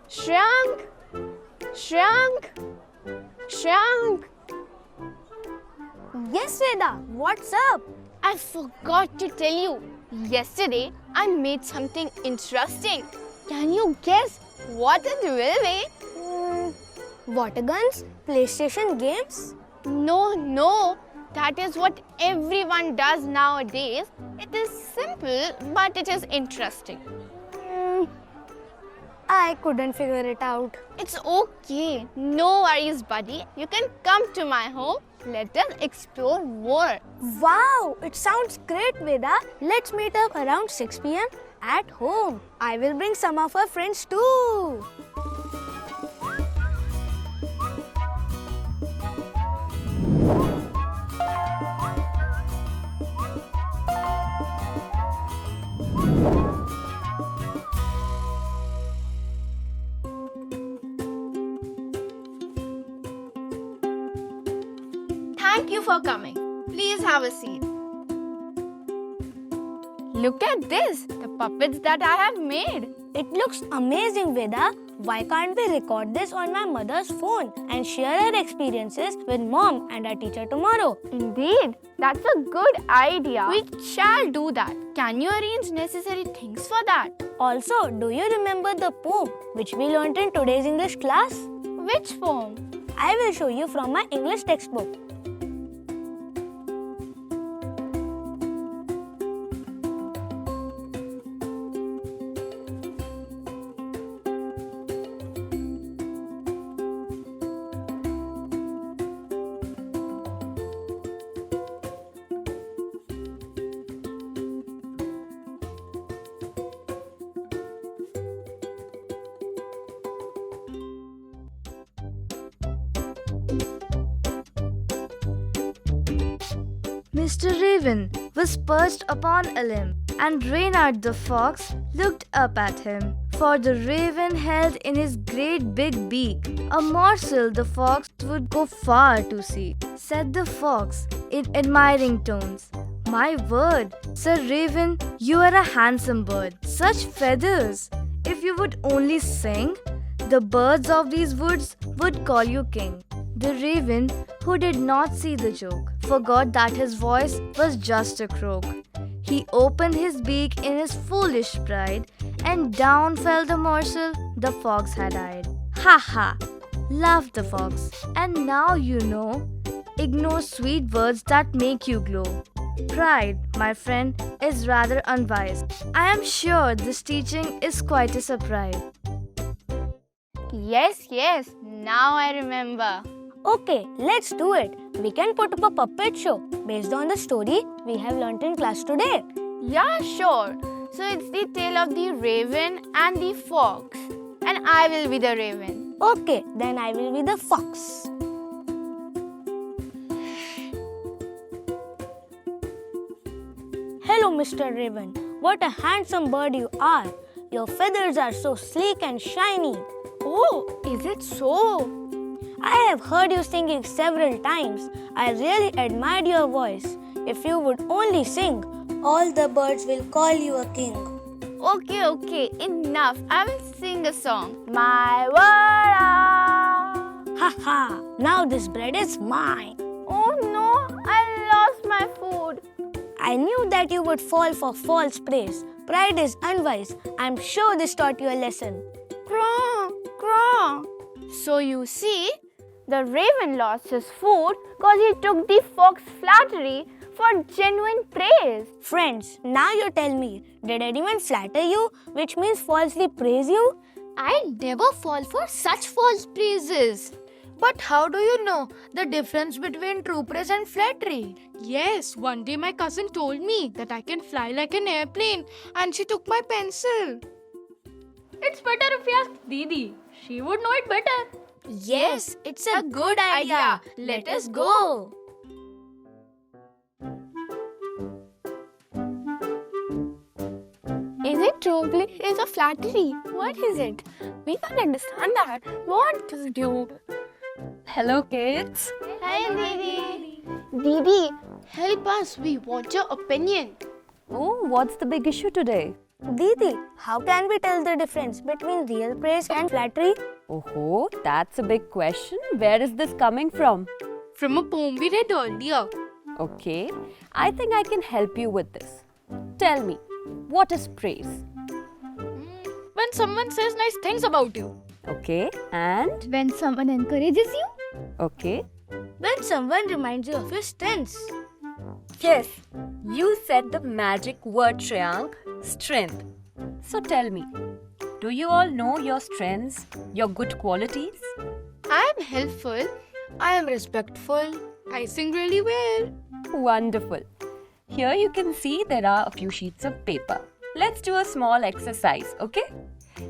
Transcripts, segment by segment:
Shrank! Shrank! Shrank! Yes, Veda, what's up? I forgot to tell you. Yesterday, I made something interesting. Can you guess what it will be? Water guns? PlayStation games? No. That is what everyone does nowadays. It is simple, but it is interesting. I couldn't figure it out. It's okay. No worries, buddy. You can come to my home. Let us explore more. Wow, it sounds great, Veda. Let's meet up around 6 p.m. at home. I will bring some of our friends too. Thank you for coming. Please have a seat. Look at this, the puppets that I have made. It looks amazing, Veda. Why can't we record this on my mother's phone and share our experiences with mom and our teacher tomorrow? Indeed, that's a good idea. We shall do that. Can you arrange necessary things for that? Also, do you remember the poem which we learnt in today's English class? Which poem? I will show you from my English textbook. Mr. Raven was perched upon a limb, and Reynard the fox looked up at him. For the raven held in his great big beak a morsel the fox would go far to seek. Said the fox in admiring tones, "My word, Sir Raven, you are a handsome bird. Such feathers! If you would only sing, the birds of these woods would call you king." The raven, who did not see the joke, forgot that his voice was just a croak. He opened his beak in his foolish pride, and down fell the morsel the fox had eyed. "Ha ha!" laughed the fox. "And now you know. Ignore sweet words that make you glow. Pride, my friend, is rather unwise. I am sure this teaching is quite a surprise." Yes, now I remember. Okay, let's do it. We can put up a puppet show based on the story we have learnt in class today. Yeah, sure. So it's the tale of the raven and the fox. And I will be the raven. Okay, then I will be the fox. Hello, Mr. Raven. What a handsome bird you are. Your feathers are so sleek and shiny. Oh, is it so? I have heard you singing several times. I really admired your voice. If you would only sing, all the birds will call you a king. Okay, enough. I will sing a song. My word. Ha ha! Now this bread is mine. Oh no, I lost my food. I knew that you would fall for false praise. Pride is unwise. I'm sure this taught you a lesson. Craw. So you see, the raven lost his food because he took the fox flattery for genuine praise. Friends, now you tell me, did anyone flatter you, which means falsely praise you? I never fall for such false praises. But how do you know the difference between true praise and flattery? Yes, one day my cousin told me that I can fly like an airplane and she took my pencil. It's better if you ask Didi. She would know it better. Yes, it's a good idea. Let us go. trumpet is a flattery. What is it? We can't understand that. What does it do? Hello, kids. Hi, Didi. Didi, Help us, we want your opinion. Oh, what's the big issue today? Didi, how can we tell the difference between real praise and flattery? Oh, that's a big question. Where is this coming from? From a poem we read earlier. Okay, I think I can help you with this. Tell me, what is praise? When someone says nice things about you. Okay, and? when someone encourages you, Okay. When someone reminds you of your strengths. Yes, you said the magic word, Shreyank, strength. So tell me, do you all know your strengths, your good qualities? I am helpful. I am respectful. I sing really well. Wonderful. Here you can see there are a few sheets of paper. Let's do a small exercise, okay?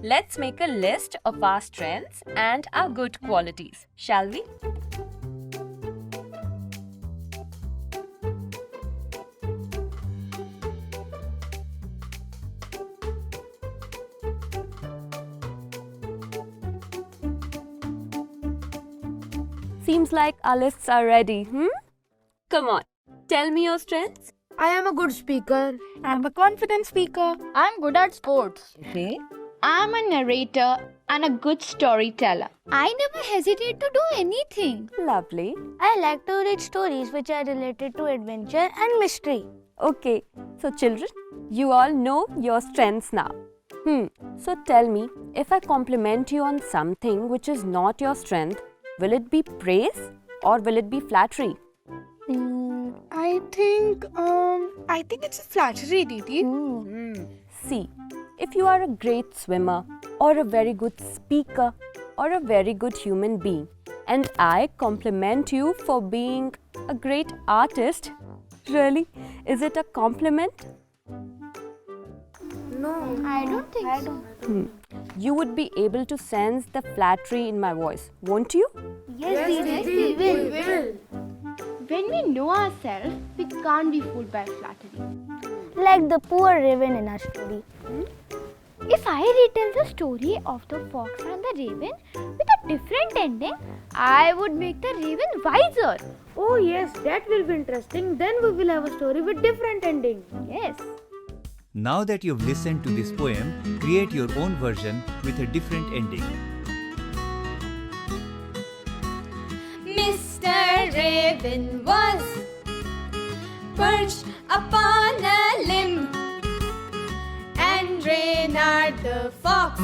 Let's make a list of our strengths and our good qualities, shall we? Seems like our lists are ready, Come on, tell me your strengths. I am a good speaker. I'm a confident speaker. I'm good at sports. Okay. I'm a narrator and a good storyteller. I never hesitate to do anything. Lovely. I like to read stories which are related to adventure and mystery. Okay, so children, you all know your strengths now. So tell me, if I compliment you on something which is not your strength, will it be praise or will it be flattery? I think it's a flattery, Didi. See, if you are a great swimmer or a very good speaker or a very good human being and I compliment you for being a great artist, really, is it a compliment? I don't think so. You would be able to sense the flattery in my voice, won't you? Yes, we will. When we know ourselves, we can't be fooled by flattery. Like the poor raven in our story. If I retell the story of the fox and the raven with a different ending, I would make the raven wiser. Oh yes, that will be interesting. Then we will have a story with different ending. Yes. Now that you've listened to this poem, create your own version with a different ending. Mr. Raven was perched upon a limb, and Reynard the fox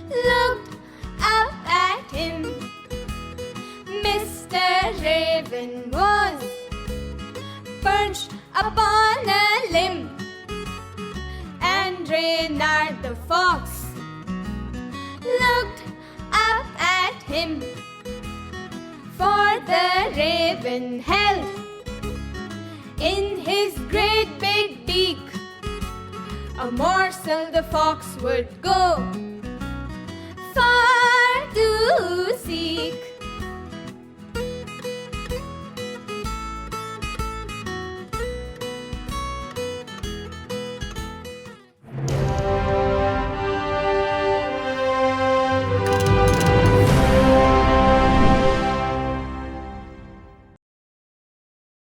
looked up at him. Mr. Raven was perched upon a limb, and Reynard the fox looked up at him. For the raven held in his great big beak a morsel the fox would go far to seek.